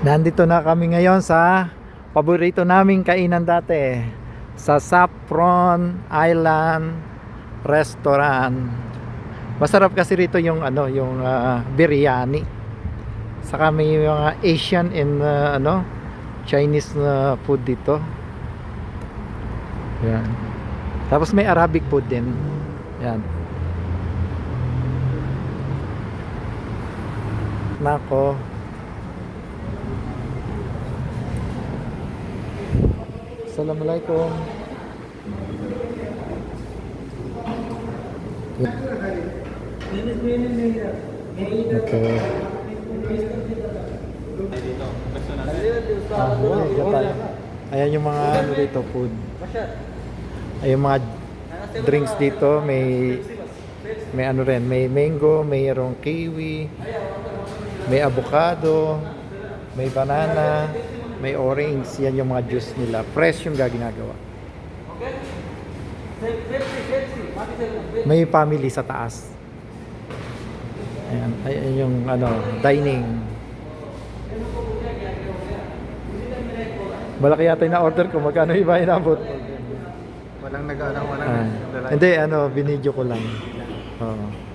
Nandito na kami ngayon sa paborito naming kainan dati, sa Saffron Island Restaurant. Masarap kasi rito yung biryani. Saka may mga Asian and Chinese na food dito. Yan. Tapos may Arabic food din. Yan. Nako. Assalamualaikum. Okay. Ayan yung mga dito food. Ayan yung mga drinks dito, may rin, may mango, mayroong kiwi, may avocado, may banana, may orange. Yan yung mga juice nila. Fresh yung ginagawa. May family sa taas. Ayan, ayan yung dining. Malaki yata yung na-order ko. Magkano iba inabot? Walang nag-ano, walang Hindi, binidyo ko lang. Oo.